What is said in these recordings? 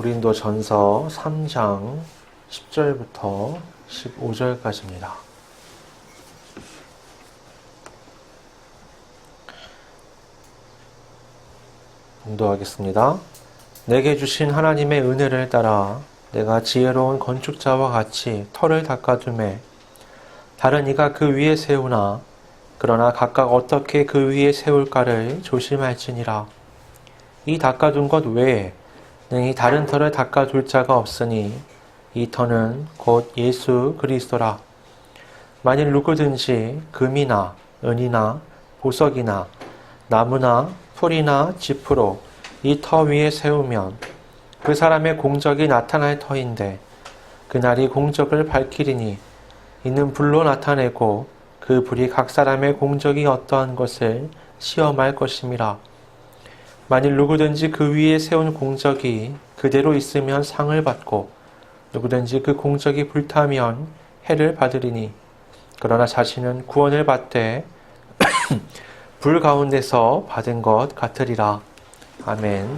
고린도전서 3장 10절부터 15절까지입니다. 봉독하겠습니다. 내게 주신 하나님의 은혜를 따라 내가 지혜로운 건축자와 같이 터를 닦아두매 다른 이가 그 위에 세우나 그러나 각각 어떻게 그 위에 세울까를 조심할지니라. 이 닦아둔 것 외에 능히 다른 터를 닦아둘 자가 없으니 이 터는 곧 예수 그리스도라. 만일 누구든지 금이나 은이나 보석이나 나무나 풀이나 짚으로 이 터 위에 세우면 그 사람의 공적이 나타날 터인데 그날이 공적을 밝히리니 이는 불로 나타내고 그 불이 각 사람의 공적이 어떠한 것을 시험할 것임이라. 만일 누구든지 그 위에 세운 공적이 그대로 있으면 상을 받고 누구든지 그 공적이 불타면 해를 받으리니 그러나 자신은 구원을 받되 불 가운데서 받은 것 같으리라. 아멘.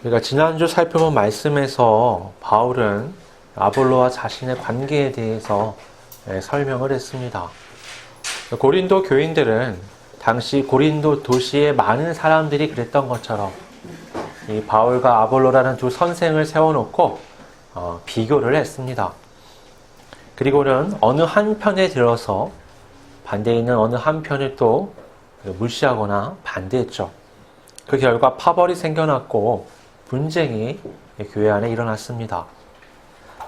우리가 지난주 살펴본 말씀에서 바울은 아볼로와 자신의 관계에 대해서 설명을 했습니다. 고린도 교인들은 당시 고린도 도시에 많은 사람들이 그랬던 것처럼 이 바울과 아볼로라는 두 선생을 세워놓고 비교를 했습니다. 그리고는 어느 한편에 들어서 반대에 있는 어느 한편을 또 무시하거나 반대했죠. 그 결과 파벌이 생겨났고 분쟁이 교회 안에 일어났습니다.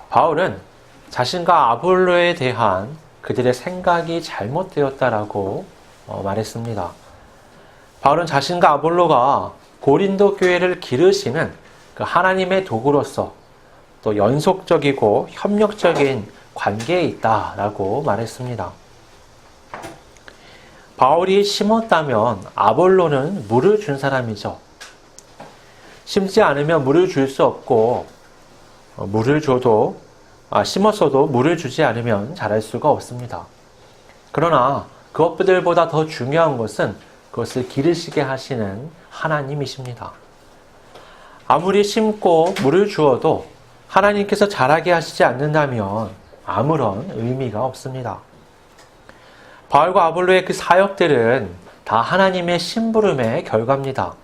바울은 자신과 아볼로에 대한 그들의 생각이 잘못되었다라고 말했습니다. 바울은 자신과 아볼로가 고린도 교회를 기르시는 그 하나님의 도구로서 또 연속적이고 협력적인 관계에 있다라고 말했습니다. 바울이 심었다면 아볼로는 물을 준 사람이죠. 심지 않으면 물을 줄 수 없고 물을 줘도 심었어도 물을 주지 않으면 자랄 수가 없습니다. 그러나 그것들보다 더 중요한 것은 그것을 기르시게 하시는 하나님이십니다. 아무리 심고 물을 주어도 하나님께서 자라게 하시지 않는다면 아무런 의미가 없습니다. 바울과 아볼로의 그 사역들은 다 하나님의 심부름의 결과입니다.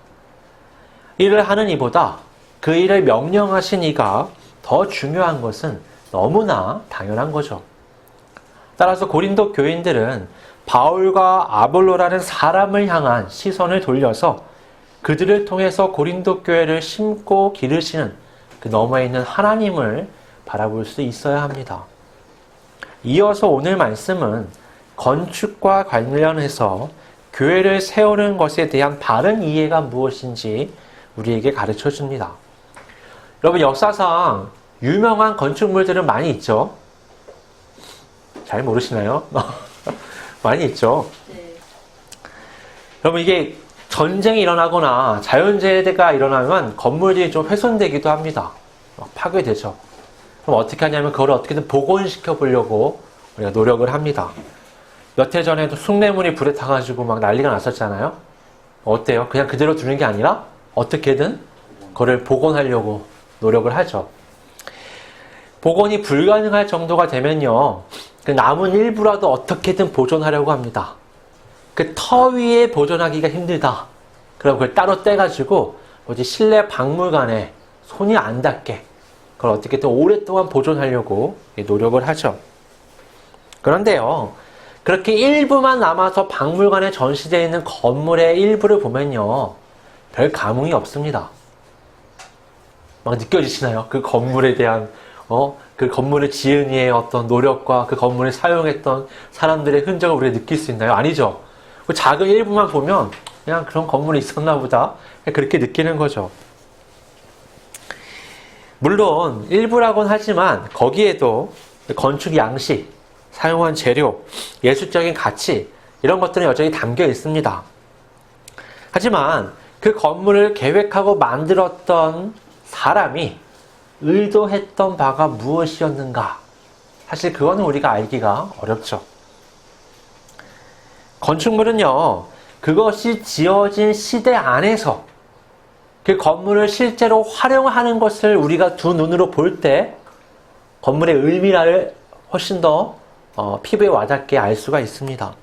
일을 하는 이보다 그 일을 명령하신 이가 더 중요한 것은 너무나 당연한 거죠. 따라서 고린도 교인들은 바울과 아볼로라는 사람을 향한 시선을 돌려서 그들을 통해서 고린도 교회를 심고 기르시는 그 너머에 있는 하나님을 바라볼 수 있어야 합니다. 이어서 오늘 말씀은 건축과 관련해서 교회를 세우는 것에 대한 바른 이해가 무엇인지 우리에게 가르쳐 줍니다. 여러분, 역사상 유명한 건축물들은 많이 있죠? 잘 모르시나요? 많이 있죠? 네. 여러분, 이게 전쟁이 일어나거나 자연재해가 일어나면 건물이 좀 훼손되기도 합니다. 파괴되죠. 그럼 어떻게 하냐면 그걸 어떻게든 복원시켜 보려고 우리가 노력을 합니다. 몇 해 전에도 숭례문이 불에 타가지고 막 난리가 났었잖아요. 어때요? 그냥 그대로 두는 게 아니라 어떻게든 그걸 복원하려고 노력을 하죠. 복원이 불가능할 정도가 되면요, 그 남은 일부라도 어떻게든 보존하려고 합니다. 그 터 위에 보존하기가 힘들다. 그럼 그걸 따로 떼가지고 실내 박물관에 손이 안 닿게 그걸 어떻게든 오랫동안 보존하려고 노력을 하죠. 그런데요, 그렇게 일부만 남아서 박물관에 전시되어 있는 건물의 일부를 보면요, 별 감흥이 없습니다. 막 느껴지시나요? 그 건물에 대한 그 건물을 지은 이의 어떤 노력과 그 건물을 사용했던 사람들의 흔적을 우리가 느낄 수 있나요? 아니죠. 그 작은 일부만 보면 그냥 그런 건물이 있었나 보다, 그렇게 느끼는 거죠. 물론 일부라고는 하지만 거기에도 건축 양식, 사용한 재료, 예술적인 가치, 이런 것들은 여전히 담겨 있습니다. 하지만 그 건물을 계획하고 만들었던 사람이 의도했던 바가 무엇이었는가? 사실 그거는 우리가 알기가 어렵죠. 건축물은요, 그것이 지어진 시대 안에서 그 건물을 실제로 활용하는 것을 우리가 두 눈으로 볼 때 건물의 의미를 훨씬 더 피부에 와닿게 알 수가 있습니다.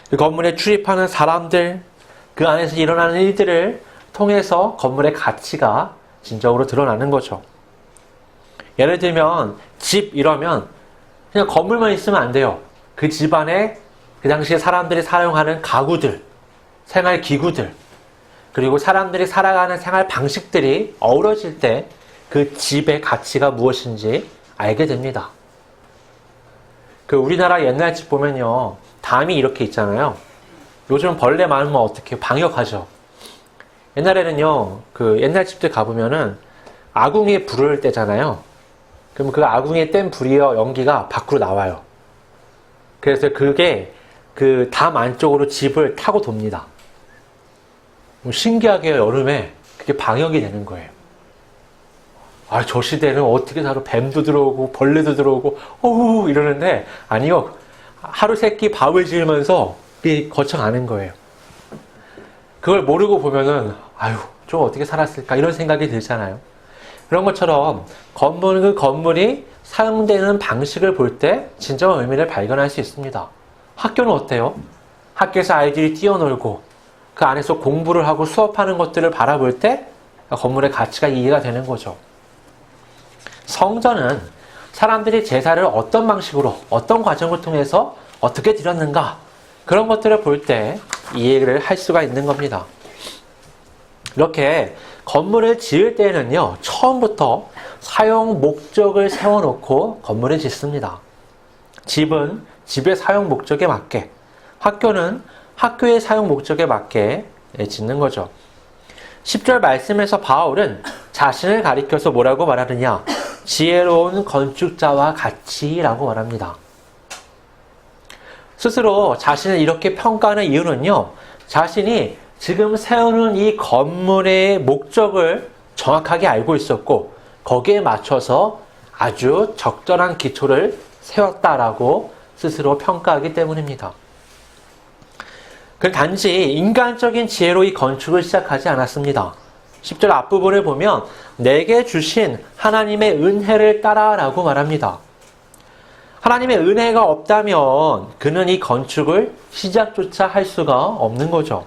그 건물에 출입하는 사람들, 그 안에서 일어나는 일들을 통해서 건물의 가치가 진정으로 드러나는 거죠. 예를 들면 집 이러면 그냥 건물만 있으면 안 돼요. 그 집 안에 그 당시에 사람들이 사용하는 가구들, 생활기구들, 그리고 사람들이 살아가는 생활 방식들이 어우러질 때 그 집의 가치가 무엇인지 알게 됩니다. 그 우리나라 옛날 집 보면요, 담이 이렇게 있잖아요. 요즘 벌레 많으면 어떻게 방역하죠. 옛날에는요, 그 옛날 집들 가보면은 아궁이에 불을 떼잖아요. 그럼 그 아궁이에 뗀 불이요, 연기가 밖으로 나와요. 그래서 그게 그 담 안쪽으로 집을 타고 돕니다. 신기하게 여름에 그게 방역이 되는 거예요. 아, 저 시대는 어떻게 살아? 뱀도 들어오고 벌레도 들어오고 어우 이러는데 아니요. 하루 세끼 밥을 지으면서 그게 거쳐가는 거예요. 그걸 모르고 보면은 아유, 좀 어떻게 살았을까 이런 생각이 들잖아요. 그런 것처럼 그 건물이 사용되는 방식을 볼 때 진정한 의미를 발견할 수 있습니다. 학교는 어때요? 학교에서 아이들이 뛰어놀고 그 안에서 공부를 하고 수업하는 것들을 바라볼 때 건물의 가치가 이해가 되는 거죠. 성전은 사람들이 제사를 어떤 방식으로, 어떤 과정을 통해서 어떻게 드렸는가, 그런 것들을 볼 때 이해를 할 수가 있는 겁니다. 이렇게 건물을 지을 때는요, 처음부터 사용 목적을 세워놓고 건물을 짓습니다. 집은 집의 사용 목적에 맞게, 학교는 학교의 사용 목적에 맞게 짓는 거죠. 10절 말씀에서 바울은 자신을 가리켜서 뭐라고 말하느냐? 지혜로운 건축자와 같이라고 말합니다. 스스로 자신을 이렇게 평가하는 이유는요, 자신이 지금 세우는 이 건물의 목적을 정확하게 알고 있었고 거기에 맞춰서 아주 적절한 기초를 세웠다라고 스스로 평가하기 때문입니다. 그 단지 인간적인 지혜로 이 건축을 시작하지 않았습니다. 10절 앞부분을 보면 내게 주신 하나님의 은혜를 따라라고 말합니다. 하나님의 은혜가 없다면 그는 이 건축을 시작조차 할 수가 없는 거죠.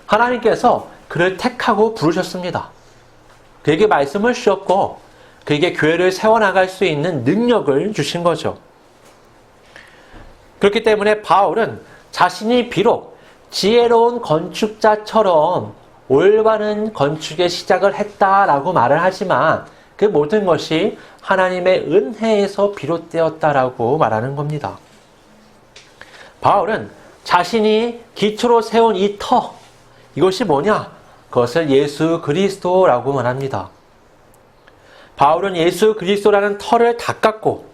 하나님께서 그를 택하고 부르셨습니다. 그에게 말씀을 주셨고 그에게 교회를 세워나갈 수 있는 능력을 주신 거죠. 그렇기 때문에 바울은 자신이 비록 지혜로운 건축자처럼 올바른 건축의 시작을 했다라고 말을 하지만 그 모든 것이 하나님의 은혜에서 비롯되었다라고 말하는 겁니다. 바울은 자신이 기초로 세운 이 터, 이것이 뭐냐? 그것을 예수 그리스도라고 말합니다. 바울은 예수 그리스도라는 터를 닦았고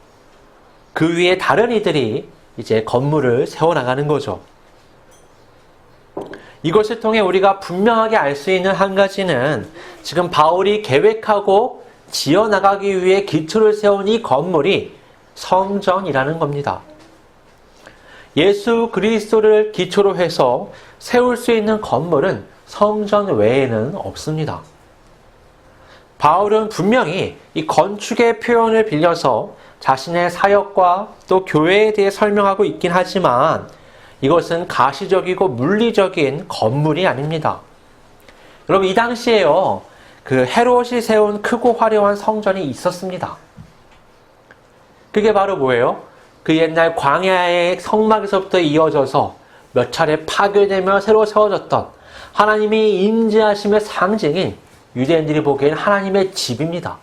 그 위에 다른 이들이 이제 건물을 세워나가는 거죠. 이것을 통해 우리가 분명하게 알 수 있는 한 가지는 지금 바울이 계획하고 지어나가기 위해 기초를 세운 이 건물이 성전이라는 겁니다. 예수 그리스도를 기초로 해서 세울 수 있는 건물은 성전 외에는 없습니다. 바울은 분명히 이 건축의 표현을 빌려서 자신의 사역과 또 교회에 대해 설명하고 있긴 하지만 이것은 가시적이고 물리적인 건물이 아닙니다. 여러분, 이 당시에요, 그 헤롯이 세운 크고 화려한 성전이 있었습니다. 그게 바로 뭐예요? 그 옛날 광야의 성막에서부터 이어져서 몇 차례 파괴되며 새로 세워졌던 하나님이 임재하심의 상징인 유대인들이 보기엔 하나님의 집입니다.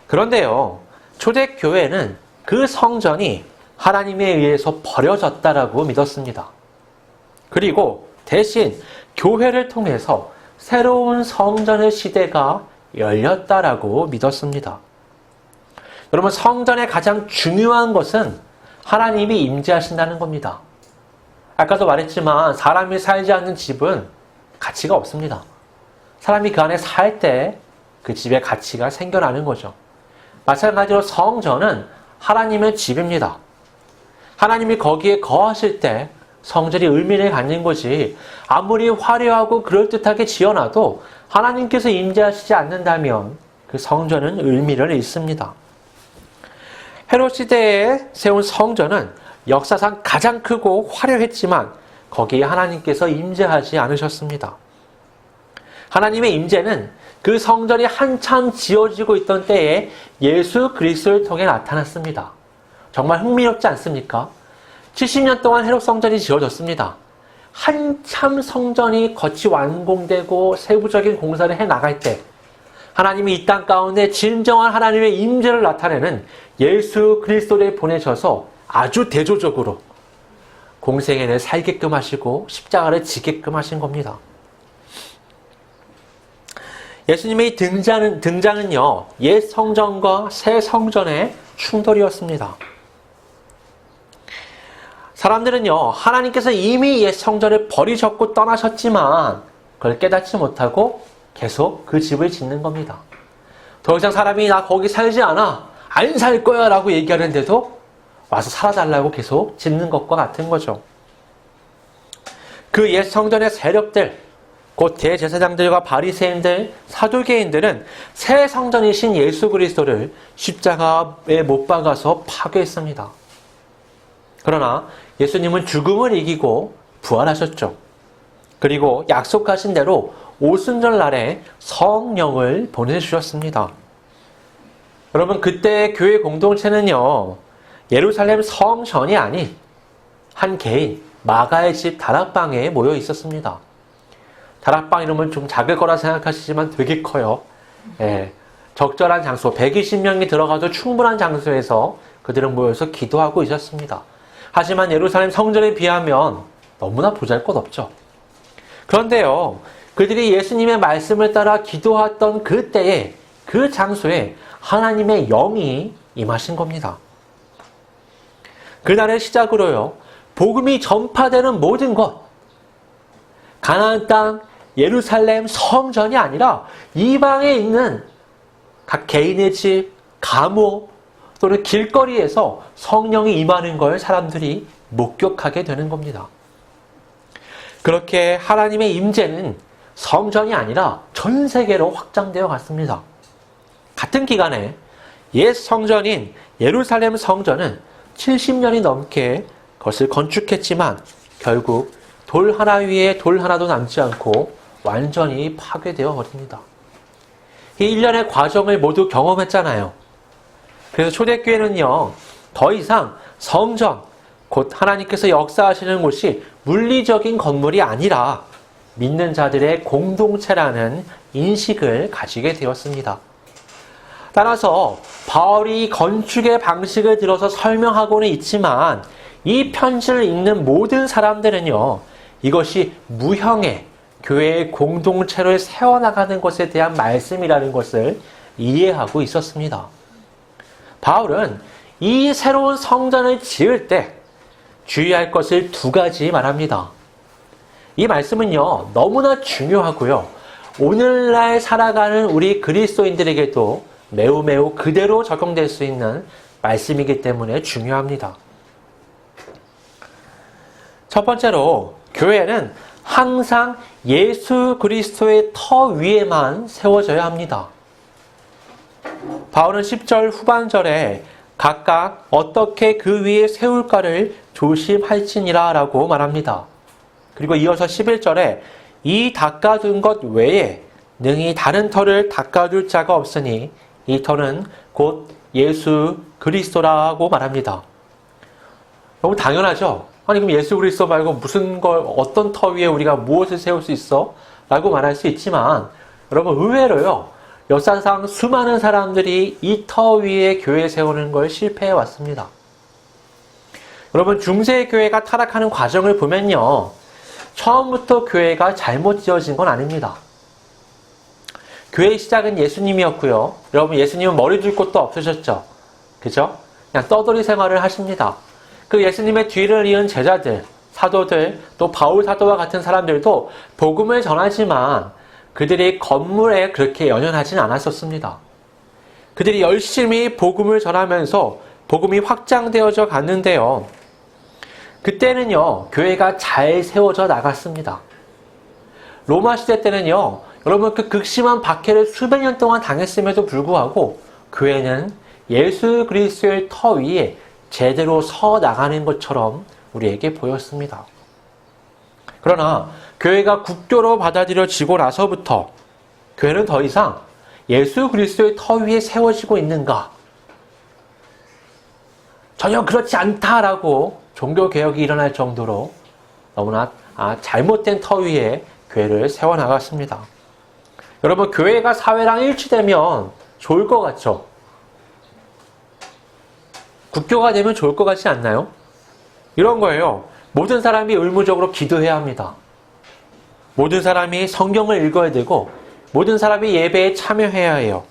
그런데요, 초대교회는 그 성전이 하나님에 의해서 버려졌다라고 믿었습니다. 그리고 대신 교회를 통해서 새로운 성전의 시대가 열렸다라고 믿었습니다. 여러분, 성전의 가장 중요한 것은 하나님이 임재하신다는 겁니다. 아까도 말했지만 사람이 살지 않는 집은 가치가 없습니다. 사람이 그 안에 살 때 그 집의 가치가 생겨나는 거죠. 마찬가지로 성전은 하나님의 집입니다. 하나님이 거기에 거하실 때 성전이 의미를 갖는 거지, 아무리 화려하고 그럴듯하게 지어놔도 하나님께서 임재하시지 않는다면 그 성전은 의미를 잃습니다. 헤롯 시대에 세운 성전은 역사상 가장 크고 화려했지만 거기에 하나님께서 임재하지 않으셨습니다. 하나님의 임재는 그 성전이 한참 지어지고 있던 때에 예수 그리스도를 통해 나타났습니다. 정말 흥미롭지 않습니까? 70년 동안 헤롯 성전이 지어졌습니다. 한참 성전이 거치 완공되고 세부적인 공사를 해나갈 때 하나님이 이 땅 가운데 진정한 하나님의 임재를 나타내는 예수 그리스도를 보내셔서 아주 대조적으로 공생애를 살게끔 하시고 십자가를 지게끔 하신 겁니다. 예수님의 등장은요, 옛 성전과 새 성전의 충돌이었습니다. 사람들은요, 하나님께서 이미 옛 성전을 버리셨고 떠나셨지만 그걸 깨닫지 못하고 계속 그 집을 짓는 겁니다. 더 이상 사람이 나 거기 살지 않아, 안 살 거야 라고 얘기하는데도 와서 살아달라고 계속 짓는 것과 같은 거죠. 그 옛 성전의 세력들, 곧 대제사장들과 바리새인들, 사두개인들은 새 성전이신 예수 그리스도를 십자가에 못 박아서 파괴했습니다. 그러나 예수님은 죽음을 이기고 부활하셨죠. 그리고 약속하신 대로 오순절 날에 성령을 보내주셨습니다. 여러분, 그때 교회 공동체는요, 예루살렘 성전이 아닌 한 개인 마가의 집 다락방에 모여 있었습니다. 다락방 이름은 좀 작을 거라 생각하시지만 되게 커요. 예, 적절한 장소, 120명이 들어가도 충분한 장소에서 그들은 모여서 기도하고 있었습니다. 하지만 예루살렘 성전에 비하면 너무나 보잘것없죠. 그런데요, 그들이 예수님의 말씀을 따라 기도했던 그때에 그 장소에 하나님의 영이 임하신 겁니다. 그날의 시작으로요, 복음이 전파되는 모든 것, 가나안 땅, 예루살렘 성전이 아니라 이방에 있는 각 개인의 집, 감옥 또는 길거리에서 성령이 임하는 걸 사람들이 목격하게 되는 겁니다. 그렇게 하나님의 임재는 성전이 아니라 전 세계로 확장되어 갔습니다. 같은 기간에 옛 성전인 예루살렘 성전은 70년이 넘게 그것을 건축했지만 결국 돌 하나 위에 돌 하나도 남지 않고 완전히 파괴되어 버립니다. 이 일련의 과정을 모두 경험했잖아요. 그래서 초대교회는요, 더 이상 성전, 곧 하나님께서 역사하시는 곳이 물리적인 건물이 아니라 믿는 자들의 공동체라는 인식을 가지게 되었습니다. 따라서 바울이 건축의 방식을 들어서 설명하고는 있지만 이 편지를 읽는 모든 사람들은요, 이것이 무형의 교회의 공동체를 세워나가는 것에 대한 말씀이라는 것을 이해하고 있었습니다. 바울은 이 새로운 성전을 지을 때 주의할 것을 두 가지 말합니다. 이 말씀은요, 너무나 중요하고요, 오늘날 살아가는 우리 그리스도인들에게도 매우 그대로 적용될 수 있는 말씀이기 때문에 중요합니다. 첫 번째로, 교회는 항상 예수 그리스도의 터 위에만 세워져야 합니다. 바울은 10절 후반절에 각각 어떻게 그 위에 세울까를 조심할지니라 라고 말합니다. 그리고 이어서 11절에 이 닦아둔 것 외에 능히 다른 터를 닦아둘 자가 없으니 이 터는 곧 예수 그리스도라고 말합니다. 너무 당연하죠? 아니, 그럼 예수 그리스도 말고 무슨 걸, 어떤 터 위에 우리가 무엇을 세울 수 있어? 라고 말할 수 있지만, 여러분, 의외로요, 역사상 수많은 사람들이 이 터 위에 교회 세우는 걸 실패해 왔습니다. 여러분, 중세 교회가 타락하는 과정을 보면요, 처음부터 교회가 잘못 지어진 건 아닙니다. 교회의 시작은 예수님이었고요. 여러분, 예수님은 머리 둘 곳도 없으셨죠? 그죠? 그냥 떠돌이 생활을 하십니다. 그 예수님의 뒤를 이은 제자들, 사도들, 또 바울 사도와 같은 사람들도 복음을 전하지만 그들이 건물에 그렇게 연연하진 않았었습니다. 그들이 열심히 복음을 전하면서 복음이 확장되어져 갔는데요. 그때는요, 교회가 잘 세워져 나갔습니다. 로마 시대 때는요, 여러분 그 극심한 박해를 수백 년 동안 당했음에도 불구하고 교회는 예수 그리스도의 터 위에 제대로 서 나가는 것처럼 우리에게 보였습니다. 그러나 교회가 국교로 받아들여지고 나서부터 교회는 더 이상 예수 그리스도의 터 위에 세워지고 있는가? 전혀 그렇지 않다라고 종교개혁이 일어날 정도로 너무나 잘못된 터 위에 교회를 세워나갔습니다. 여러분, 교회가 사회랑 일치되면 좋을 것 같죠? 국교가 되면 좋을 것 같지 않나요? 이런 거예요. 모든 사람이 의무적으로 기도해야 합니다. 모든 사람이 성경을 읽어야 되고 모든 사람이 예배에 참여해야 해요.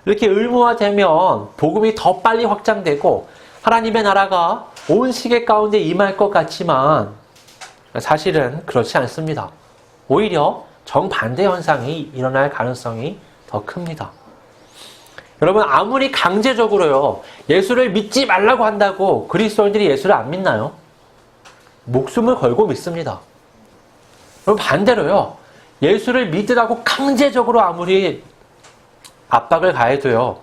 이렇게 의무화되면 복음이 더 빨리 확장되고 하나님의 나라가 온 세계 가운데 임할 것 같지만 사실은 그렇지 않습니다. 오히려 정반대 현상이 일어날 가능성이 더 큽니다. 여러분, 아무리 강제적으로요, 예수를 믿지 말라고 한다고 그리스도인들이 예수를 안 믿나요? 목숨을 걸고 믿습니다. 여러분, 반대로요, 예수를 믿으라고 강제적으로 아무리 압박을 가해도요,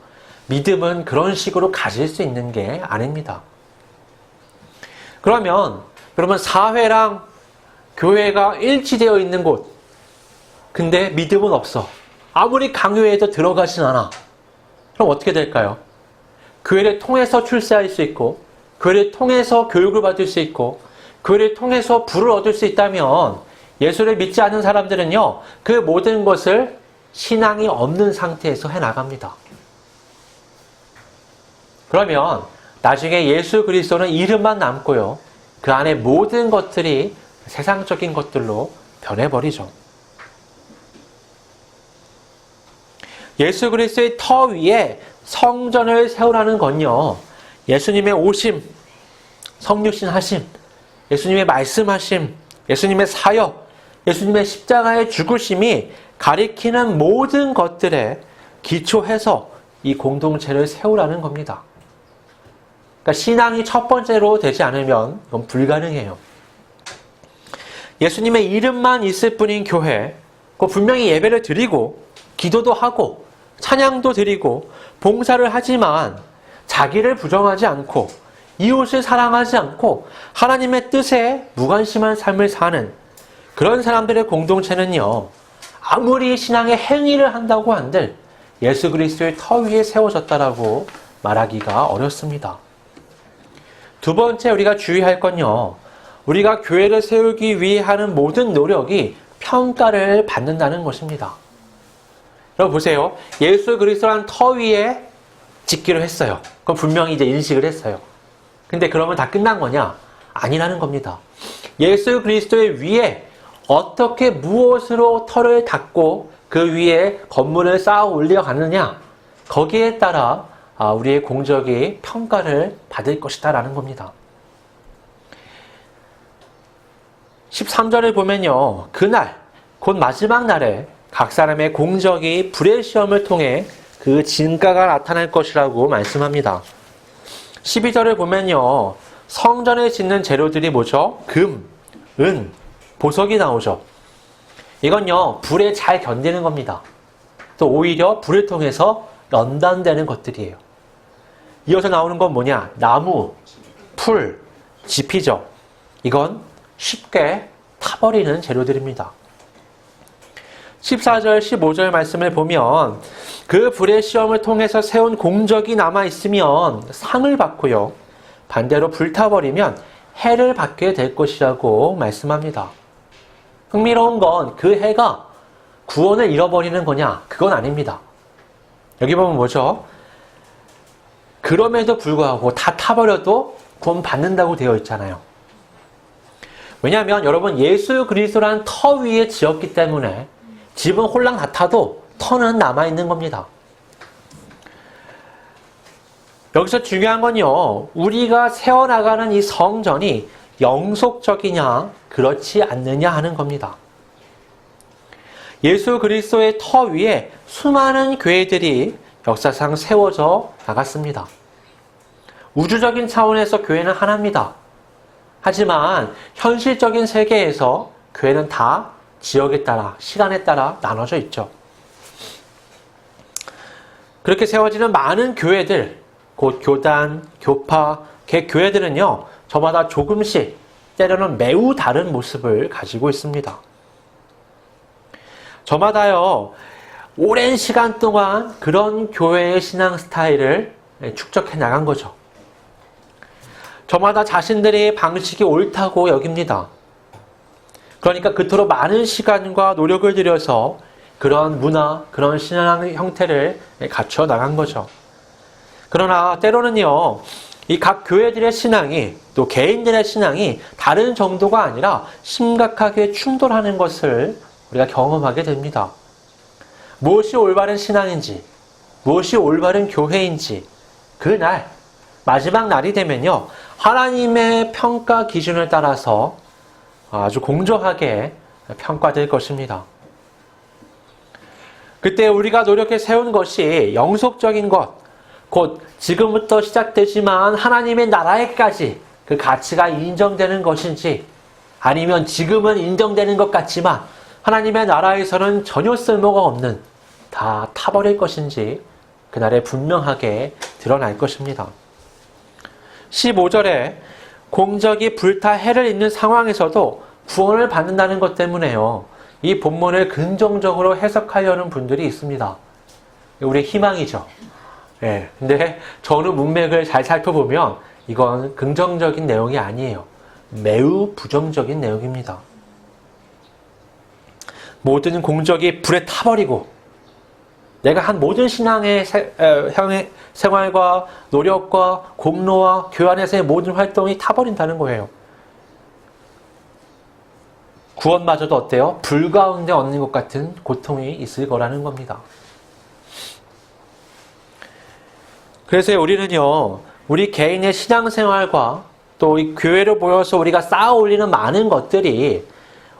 믿음은 그런 식으로 가질 수 있는 게 아닙니다. 그러면 여러분, 사회랑 교회가 일치되어 있는 곳, 근데 믿음은 없어. 아무리 강요해도 들어가진 않아. 그럼 어떻게 될까요? 교회를 통해서 출세할 수 있고, 교회를 통해서 교육을 받을 수 있고, 교회를 통해서 부를 얻을 수 있다면 예수를 믿지 않는 사람들은요, 그 모든 것을 신앙이 없는 상태에서 해나갑니다. 그러면 나중에 예수 그리스도는 이름만 남고요, 그 안에 모든 것들이 세상적인 것들로 변해버리죠. 예수 그리스도의 터 위에 성전을 세우라는 건요, 예수님의 오심, 성육신 하심, 예수님의 말씀하심, 예수님의 사역, 예수님의 십자가의 죽으심이 가리키는 모든 것들에 기초해서 이 공동체를 세우라는 겁니다. 그러니까 신앙이 첫 번째로 되지 않으면 그건 불가능해요. 예수님의 이름만 있을 뿐인 교회, 분명히 예배를 드리고 기도도 하고 찬양도 드리고 봉사를 하지만 자기를 부정하지 않고 이웃을 사랑하지 않고 하나님의 뜻에 무관심한 삶을 사는 그런 사람들의 공동체는요, 아무리 신앙의 행위를 한다고 한들 예수 그리스도의 터 위에 세워졌다라고 말하기가 어렵습니다. 두 번째 우리가 주의할 건요, 우리가 교회를 세우기 위해 하는 모든 노력이 평가를 받는다는 것입니다. 여러분 보세요. 예수 그리스도라는 터 위에 짓기로 했어요. 그건 분명히 이제 인식을 했어요. 근데 그러면 다 끝난 거냐? 아니라는 겁니다. 예수 그리스도의 위에 어떻게 무엇으로 터를 닦고 그 위에 건물을 쌓아 올려가느냐, 거기에 따라 우리의 공적이 평가를 받을 것이다 라는 겁니다. 13절을 보면요, 그날 곧 마지막 날에 각 사람의 공적이 불의 시험을 통해 그 진가가 나타날 것이라고 말씀합니다. 12절을 보면요, 성전에 짓는 재료들이 뭐죠? 금, 은, 보석이 나오죠. 이건요, 불에 잘 견디는 겁니다. 또 오히려 불을 통해서 연단되는 것들이에요. 이어서 나오는 건 뭐냐? 나무, 풀, 지피죠. 이건 쉽게 타버리는 재료들입니다. 14절, 15절 말씀을 보면 그 불의 시험을 통해서 세운 공적이 남아있으면 상을 받고요, 반대로 불타버리면 해를 받게 될 것이라고 말씀합니다. 흥미로운 건 그 해가 구원을 잃어버리는 거냐? 그건 아닙니다. 여기 보면 뭐죠? 그럼에도 불구하고 다 타버려도 구원 받는다고 되어 있잖아요. 왜냐하면 여러분, 예수 그리스도라는 터 위에 지었기 때문에 집은 홀랑 다 타도 터는 남아있는 겁니다. 여기서 중요한 건요, 우리가 세워나가는 이 성전이 영속적이냐 그렇지 않느냐 하는 겁니다. 예수 그리스도의 터 위에 수많은 교회들이 역사상 세워져 나갔습니다. 우주적인 차원에서 교회는 하나입니다. 하지만 현실적인 세계에서 교회는 다 지역에 따라, 시간에 따라 나눠져 있죠. 그렇게 세워지는 많은 교회들, 곧 교단, 교파, 교회들은요, 저마다 조금씩, 때로는 매우 다른 모습을 가지고 있습니다. 저마다요, 오랜 시간 동안 그런 교회의 신앙 스타일을 축적해 나간 거죠. 저마다 자신들의 방식이 옳다고 여깁니다. 그러니까 그토록 많은 시간과 노력을 들여서 그런 문화, 그런 신앙 형태를 갖춰 나간 거죠. 그러나 때로는요, 이 각 교회들의 신앙이 또 개인들의 신앙이 다른 정도가 아니라 심각하게 충돌하는 것을 우리가 경험하게 됩니다. 무엇이 올바른 신앙인지, 무엇이 올바른 교회인지 그날 마지막 날이 되면요, 하나님의 평가 기준을 따라서 아주 공정하게 평가될 것입니다. 그때 우리가 노력해 세운 것이 영속적인 것, 곧 지금부터 시작되지만 하나님의 나라에까지 그 가치가 인정되는 것인지, 아니면 지금은 인정되는 것 같지만 하나님의 나라에서는 전혀 쓸모가 없는, 다 타버릴 것인지 그날에 분명하게 드러날 것입니다. 15절에 공적이 불타 해를 잇는 상황에서도 구원을 받는다는 것 때문에요, 이 본문을 긍정적으로 해석하려는 분들이 있습니다. 우리의 희망이죠. 예, 근데 저는 문맥을 잘 살펴보면 이건 긍정적인 내용이 아니에요. 매우 부정적인 내용입니다. 모든 공적이 불에 타버리고 내가 한 모든 신앙의 생활과 노력과 공로와 교회 안에서의 모든 활동이 타버린다는 거예요. 구원마저도 어때요? 불 가운데 얻는 것 같은 고통이 있을 거라는 겁니다. 그래서 우리는요, 우리 개인의 신앙생활과 또 이 교회로 모여서 우리가 쌓아 올리는 많은 것들이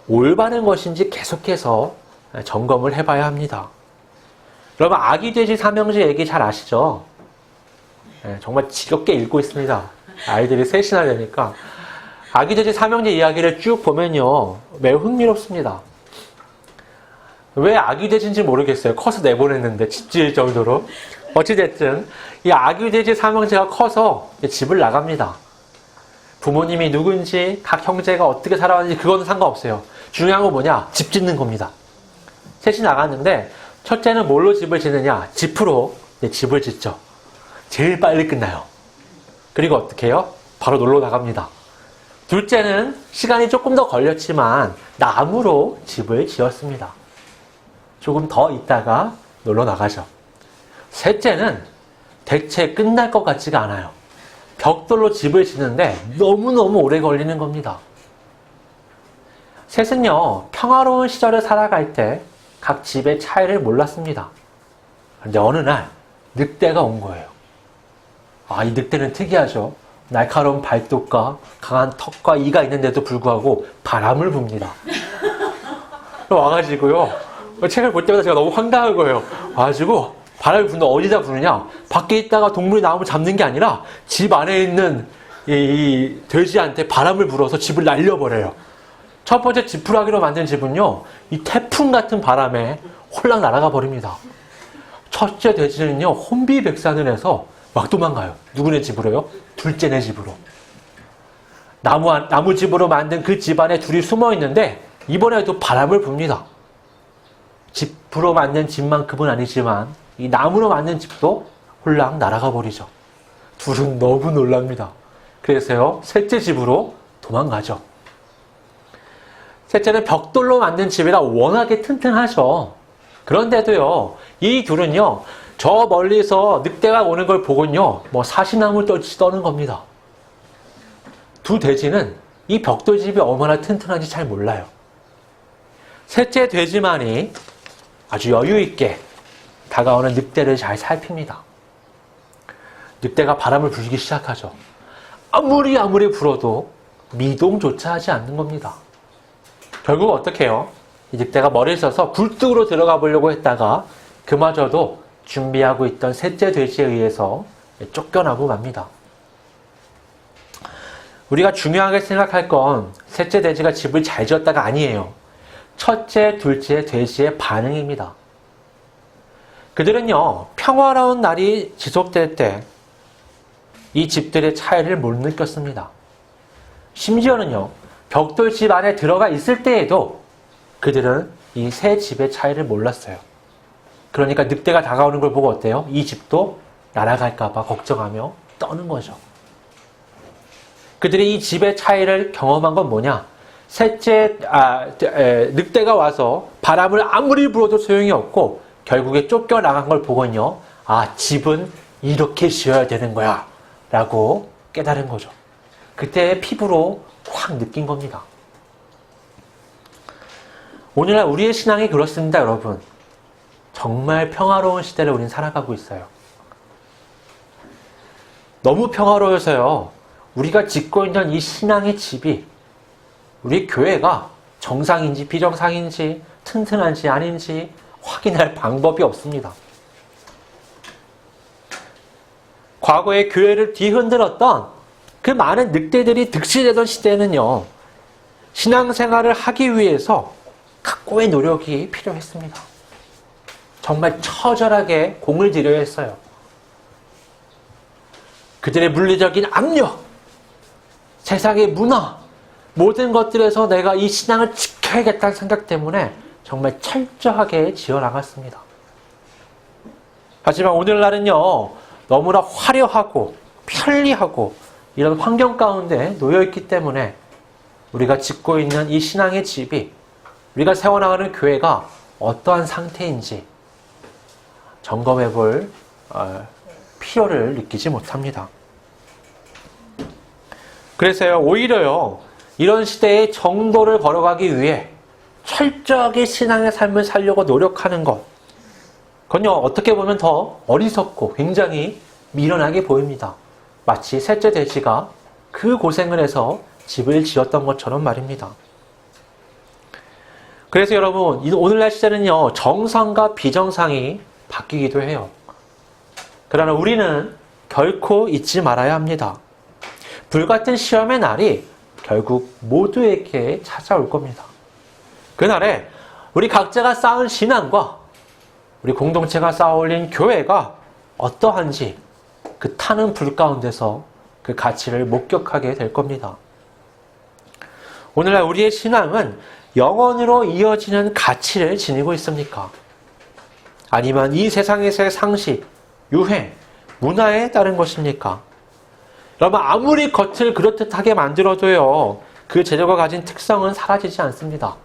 올바른 것인지 계속해서 점검을 해봐야 합니다. 여러분, 아기 돼지 삼형제 얘기 잘 아시죠? 정말 지겹게 읽고 있습니다. 아이들이 셋이나 되니까. 아기 돼지 삼형제 이야기를 쭉 보면요, 매우 흥미롭습니다. 왜 아기 돼지인지 모르겠어요. 커서 내보냈는데 집 지을 정도로. 어찌됐든 이 아기 돼지 삼형제가 커서 집을 나갑니다. 부모님이 누군지, 각 형제가 어떻게 살아왔는지 그거는 상관없어요. 중요한 건 뭐냐? 집 짓는 겁니다. 셋이 나갔는데 첫째는 뭘로 집을 짓느냐? 지프로 집을 짓죠. 제일 빨리 끝나요. 그리고 어떻게 해요? 바로 놀러 나갑니다. 둘째는 시간이 조금 더 걸렸지만 나무로 집을 지었습니다. 조금 더 있다가 놀러 나가죠. 셋째는 대체 끝날 것 같지가 않아요. 벽돌로 집을 짓는데 너무너무 오래 걸리는 겁니다. 셋은요, 평화로운 시절을 살아갈 때 각 집의 차이를 몰랐습니다. 그런데 어느 날 늑대가 온 거예요. 이 늑대는 특이하죠. 날카로운 발톱과 강한 턱과 이가 있는데도 불구하고 바람을 붑니다. 와가지고요, 책을 볼 때마다 제가 너무 황당한 거예요. 와가지고 바람을 부는데 어디다 부느냐? 밖에 있다가 동물이 나오면 잡는 게 아니라 집 안에 있는 이 돼지한테 바람을 불어서 집을 날려버려요. 첫 번째 지푸라기로 만든 집은요, 이 태풍 같은 바람에 홀랑 날아가 버립니다. 첫째 돼지는요, 혼비백산을 해서 막 도망가요. 누구네 집으로요? 둘째네 집으로. 나무집으로 만든 그 집 안에 둘이 숨어 있는데 이번에도 바람을 붑니다. 집으로 만든 집만큼은 아니지만 이 나무로 만든 집도 홀랑 날아가 버리죠. 둘은 너무 놀랍니다. 그래서요, 셋째 집으로 도망가죠. 셋째는 벽돌로 만든 집이라 워낙에 튼튼하죠. 그런데도요, 이 둘은요, 저 멀리서 늑대가 오는 걸 보고요, 사시나무 떨치 떠는 겁니다. 두 돼지는 이 벽돌집이 얼마나 튼튼한지 잘 몰라요. 셋째 돼지만이 아주 여유있게 다가오는 늑대를 잘 살핍니다. 늑대가 바람을 불기 시작하죠. 아무리 불어도 미동조차 하지 않는 겁니다. 결국 어떻게 해요? 이 늑대가 머리를 써서 굴뚝으로 들어가 보려고 했다가 그마저도 준비하고 있던 셋째 돼지에 의해서 쫓겨나고 맙니다. 우리가 중요하게 생각할 건 셋째 돼지가 집을 잘 지었다가 아니에요. 첫째, 둘째 돼지의 반응입니다. 그들은요, 평화로운 날이 지속될 때 이 집들의 차이를 못 느꼈습니다. 심지어는요, 벽돌집 안에 들어가 있을 때에도 그들은 이 새 집의 차이를 몰랐어요. 그러니까 늑대가 다가오는 걸 보고 어때요? 이 집도 날아갈까봐 걱정하며 떠는 거죠. 그들이 이 집의 차이를 경험한 건 뭐냐? 늑대가 와서 바람을 아무리 불어도 소용이 없고 결국에 쫓겨나간 걸 보고는요, 아, 집은 이렇게 지어야 되는 거야 라고 깨달은 거죠. 그때 피부로 확 느낀 겁니다. 오늘날 우리의 신앙이 그렇습니다, 여러분. 정말 평화로운 시대를 우린 살아가고 있어요. 너무 평화로워서요, 우리가 짓고 있는 이 신앙의 집이, 우리 교회가 정상인지 비정상인지 튼튼한지 아닌지 확인할 방법이 없습니다. 과거에 교회를 뒤흔들었던 그 많은 늑대들이 득실되던 시대는요, 신앙생활을 하기 위해서 각고의 노력이 필요했습니다. 정말 처절하게 공을 들여야 했어요. 그들의 물리적인 압력, 세상의 문화, 모든 것들에서 내가 이 신앙을 지켜야겠다는 생각 때문에 정말 철저하게 지어나갔습니다. 하지만 오늘날은요, 너무나 화려하고 편리하고 이런 환경 가운데 놓여있기 때문에 우리가 짓고 있는 이 신앙의 집이, 우리가 세워나가는 교회가 어떠한 상태인지 점검해 볼 필요를 느끼지 못합니다. 그래서요, 오히려요, 이런 시대의 정도를 걸어가기 위해 철저하게 신앙의 삶을 살려고 노력하는 것, 그건요, 어떻게 보면 더 어리석고 굉장히 미련하게 보입니다. 마치 셋째 돼지가 그 고생을 해서 집을 지었던 것처럼 말입니다. 그래서 여러분, 오늘날 시대는요, 정상과 비정상이 바뀌기도 해요. 그러나 우리는 결코 잊지 말아야 합니다. 불같은 시험의 날이 결국 모두에게 찾아올 겁니다. 그날에 우리 각자가 쌓은 신앙과 우리 공동체가 쌓아올린 교회가 어떠한지 그 타는 불 가운데서 그 가치를 목격하게 될 겁니다. 오늘날 우리의 신앙은 영원으로 이어지는 가치를 지니고 있습니까? 아니면 이 세상에서의 상식, 유행, 문화에 따른 것입니까? 여러분, 아무리 겉을 그럴듯하게 만들어도요, 그 재료가 가진 특성은 사라지지 않습니다.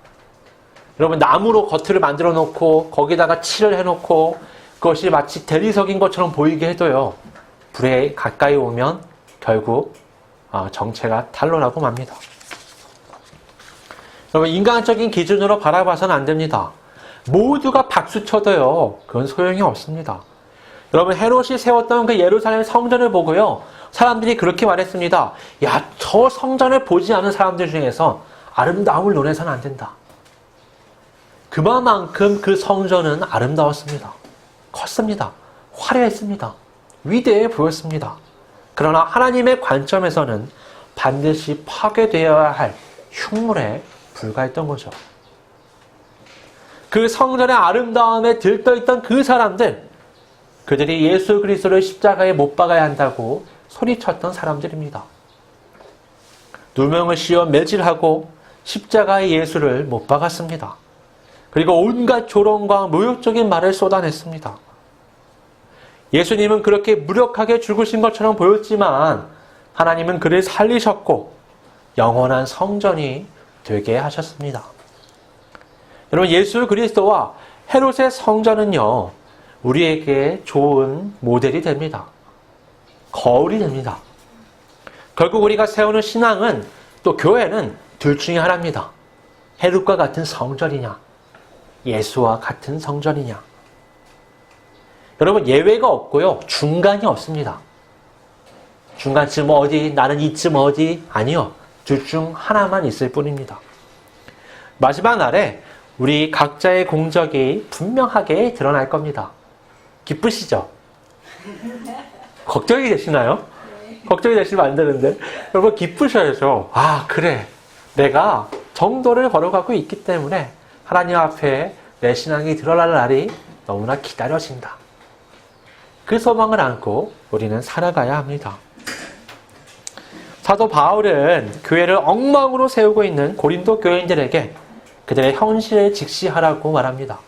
여러분, 나무로 겉을 만들어 놓고 거기다가 칠을 해놓고 그것이 마치 대리석인 것처럼 보이게 해도요, 불에 가까이 오면 결국 정체가 탄로나고 맙니다. 여러분, 인간적인 기준으로 바라봐서는 안 됩니다. 모두가 박수쳐도요, 그건 소용이 없습니다. 여러분, 헤롯이 세웠던 그 예루살렘 성전을 보고요, 사람들이 그렇게 말했습니다. 야, 저 성전을 보지 않은 사람들 중에서 아름다움을 논해서는 안 된다. 그만큼 그 성전은 아름다웠습니다. 컸습니다. 화려했습니다. 위대해 보였습니다. 그러나 하나님의 관점에서는 반드시 파괴되어야 할 흉물에 불과했던 거죠. 그 성전의 아름다움에 들떠있던 그 사람들, 그들이 예수 그리스도를 십자가에 못 박아야 한다고 소리쳤던 사람들입니다. 누명을 씌워 매질하고 십자가에 예수를 못 박았습니다. 그리고 온갖 조롱과 모욕적인 말을 쏟아냈습니다. 예수님은 그렇게 무력하게 죽으신 것처럼 보였지만 하나님은 그를 살리셨고 영원한 성전이 되게 하셨습니다. 여러분, 예수 그리스도와 헤롯의 성전은요, 우리에게 좋은 모델이 됩니다. 거울이 됩니다. 결국 우리가 세우는 신앙은, 또 교회는 둘 중에 하나입니다. 헤롯과 같은 성전이냐, 예수와 같은 성전이냐. 여러분, 예외가 없고요, 중간이 없습니다. 중간쯤 어디, 나는 이쯤 어디, 아니요. 둘 중 하나만 있을 뿐입니다. 마지막 날에 우리 각자의 공적이 분명하게 드러날 겁니다. 기쁘시죠? 걱정이 되시나요? 걱정이 되시면 안 되는데. 여러분, 기쁘셔야죠. 아, 그래. 내가 정도를 걸어가고 있기 때문에 하나님 앞에 내 신앙이 드러날 날이 너무나 기다려진다. 그 소망을 안고 우리는 살아가야 합니다. 사도 바울은 교회를 엉망으로 세우고 있는 고린도 교인들에게 그들의 현실을 직시하라고 말합니다.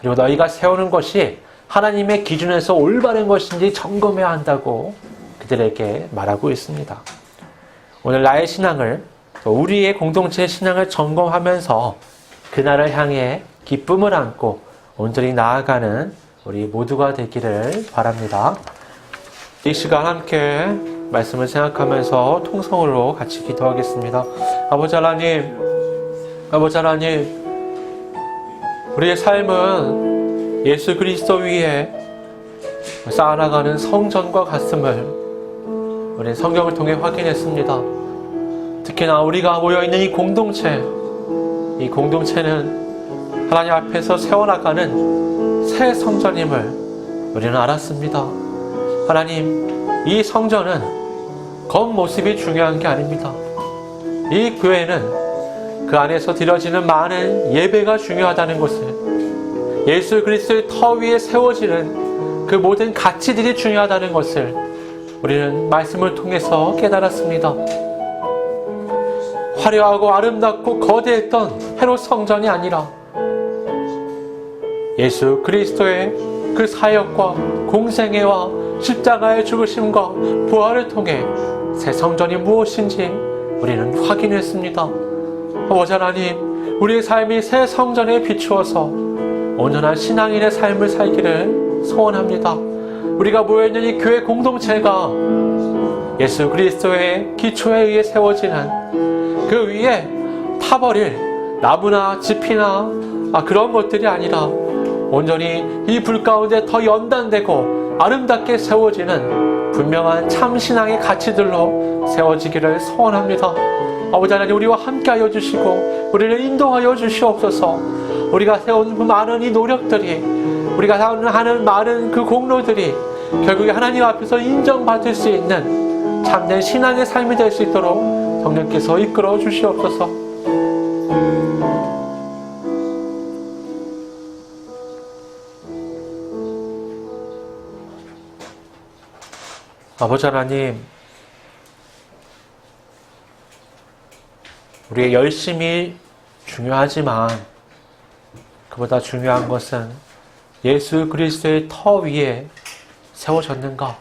그리고 너희가 세우는 것이 하나님의 기준에서 올바른 것인지 점검해야 한다고 그들에게 말하고 있습니다. 오늘 나의 신앙을, 또 우리의 공동체의 신앙을 점검하면서 그날을 향해 기쁨을 안고 온전히 나아가는 우리 모두가 되기를 바랍니다. 이 시간 함께 말씀을 생각하면서 통성으로 같이 기도하겠습니다. 아버지 하나님, 우리의 삶은 예수 그리스도 위에 쌓아나가는 성전과 같음을 우리 성경을 통해 확인했습니다. 특히나 우리가 모여있는 이 공동체는 하나님 앞에서 세워나가는 새 성전임을 우리는 알았습니다. 하나님, 이 성전은 겉모습이 중요한 게 아닙니다. 이 교회는 그 안에서 드려지는 많은 예배가 중요하다는 것을, 예수 그리스도의 터 위에 세워지는 그 모든 가치들이 중요하다는 것을 우리는 말씀을 통해서 깨달았습니다. 화려하고 아름답고 거대했던 헤롯 성전이 아니라 예수 그리스도의 그 사역과 공생애와 십자가의 죽으심과 부활을 통해 새 성전이 무엇인지 우리는 확인했습니다. 아버지 하나님, 우리의 삶이 새 성전에 비추어서 온전한 신앙인의 삶을 살기를 소원합니다. 우리가 모여있는 이 교회 공동체가 예수 그리스도의 기초에 의해 세워지는 그 위에 타버릴 나무나 짚이나 그런 것들이 아니라 온전히 이 불 가운데 더 연단되고 아름답게 세워지는 분명한 참신앙의 가치들로 세워지기를 소원합니다. 아버지 하나님, 우리와 함께하여 주시고 우리를 인도하여 주시옵소서. 우리가 세운 그 많은 이 노력들이, 우리가 하는 많은 그 공로들이 결국에 하나님 앞에서 인정받을 수 있는 참된 신앙의 삶이 될 수 있도록 성령께서 이끌어 주시옵소서. 아버지 하나님, 우리의 열심이 중요하지만 그보다 중요한 것은 예수 그리스도의 터 위에 세워졌는가?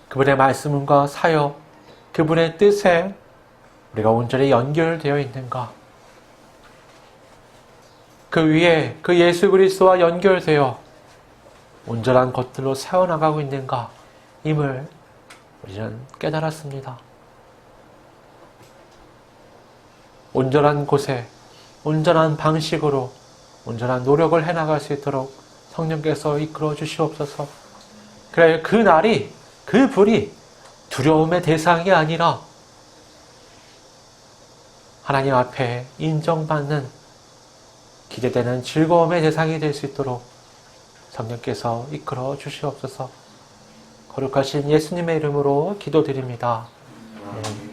그분의 말씀과 사역, 그분의 뜻에 우리가 온전히 연결되어 있는가? 그 위에 그 예수 그리스도와 연결되어 온전한 것들로 세워나가고 있는가? 임을 우리는 깨달았습니다. 온전한 곳에, 온전한 방식으로, 온전한 노력을 해나갈 수 있도록 성령께서 이끌어 주시옵소서. 그래, 그 날이, 그 불이 두려움의 대상이 아니라 하나님 앞에 인정받는, 기대되는 즐거움의 대상이 될 수 있도록 성령께서 이끌어 주시옵소서. 거룩하신 예수님의 이름으로 기도드립니다. 네.